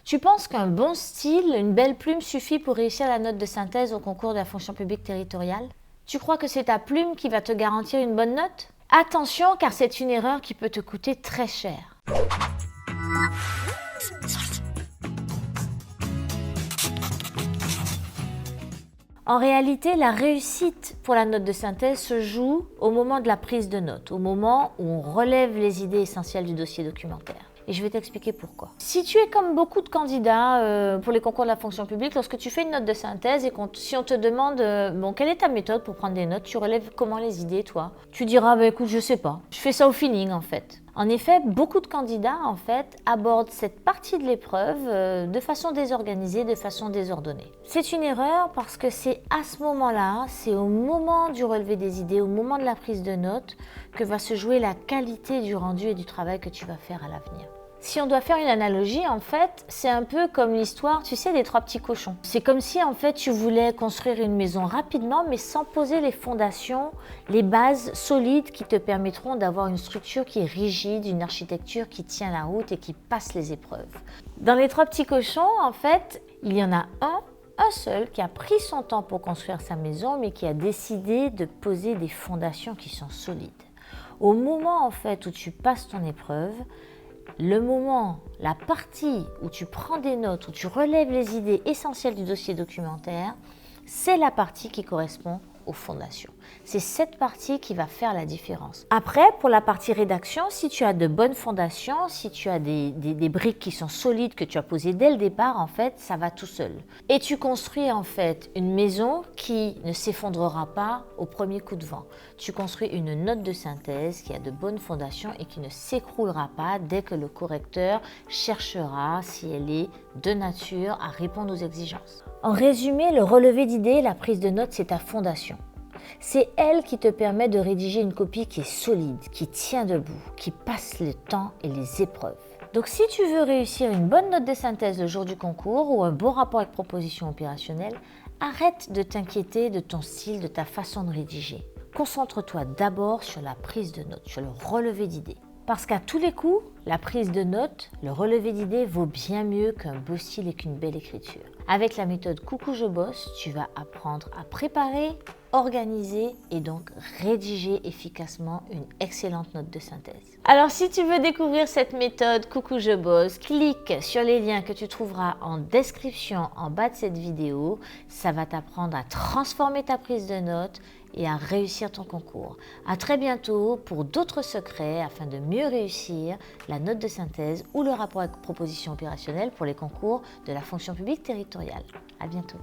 Tu penses qu'un bon style, une belle plume suffit pour réussir la note de synthèse au concours de la fonction publique territoriale? Tu crois que c'est ta plume qui va te garantir une bonne note? Attention, car c'est une erreur qui peut te coûter très cher. En réalité, la réussite pour la note de synthèse se joue au moment de la prise de notes, au moment où on relève les idées essentielles du dossier documentaire. Et je vais t'expliquer pourquoi. Si tu es comme beaucoup de candidats pour les concours de la fonction publique, lorsque tu fais une note de synthèse et si on te demande quelle est ta méthode pour prendre des notes, tu relèves comment les idées, toi? Tu diras écoute, je sais pas, je fais ça au feeling en fait. En effet, beaucoup de candidats en fait abordent cette partie de l'épreuve de façon désorganisée, de façon désordonnée. C'est une erreur parce que c'est à ce moment-là, c'est au moment du relevé des idées, au moment de la prise de notes, que va se jouer la qualité du rendu et du travail que tu vas faire à l'avenir. Si on doit faire une analogie, en fait, c'est un peu comme l'histoire, tu sais, des 3 petits cochons. C'est comme si, en fait, tu voulais construire une maison rapidement, mais sans poser les fondations, les bases solides qui te permettront d'avoir une structure qui est rigide, une architecture qui tient la route et qui passe les épreuves. Dans les 3 petits cochons, en fait, il y en a un seul qui a pris son temps pour construire sa maison, mais qui a décidé de poser des fondations qui sont solides. Au moment, en fait, où tu passes ton épreuve, le moment, la partie où tu prends des notes, où tu relèves les idées essentielles du dossier documentaire, c'est la partie qui correspond aux fondations. C'est cette partie qui va faire la différence. Après, pour la partie rédaction, si tu as de bonnes fondations, si tu as des briques qui sont solides, que tu as posées dès le départ, en fait, ça va tout seul. Et tu construis en fait une maison qui ne s'effondrera pas au premier coup de vent. Tu construis une note de synthèse qui a de bonnes fondations et qui ne s'écroulera pas dès que le correcteur cherchera si elle est de nature à répondre aux exigences. En résumé, le relevé d'idées, la prise de notes, c'est ta fondation. C'est elle qui te permet de rédiger une copie qui est solide, qui tient debout, qui passe le temps et les épreuves. Donc si tu veux réussir une bonne note de synthèse le jour du concours ou un bon rapport avec proposition opérationnelle, arrête de t'inquiéter de ton style, de ta façon de rédiger. Concentre-toi d'abord sur la prise de notes, sur le relevé d'idées. Parce qu'à tous les coups, la prise de notes, le relevé d'idées vaut bien mieux qu'un beau style et qu'une belle écriture. Avec la méthode Coucou je bosse, tu vas apprendre à préparer, organiser et donc rédiger efficacement une excellente note de synthèse. Alors si tu veux découvrir cette méthode Coucou je bosse, clique sur les liens que tu trouveras en description en bas de cette vidéo. Ça va t'apprendre à transformer ta prise de notes et à réussir ton concours. À très bientôt pour d'autres secrets afin de mieux réussir la note de synthèse ou le rapport avec proposition opérationnelle pour les concours de la fonction publique territoriale. À bientôt.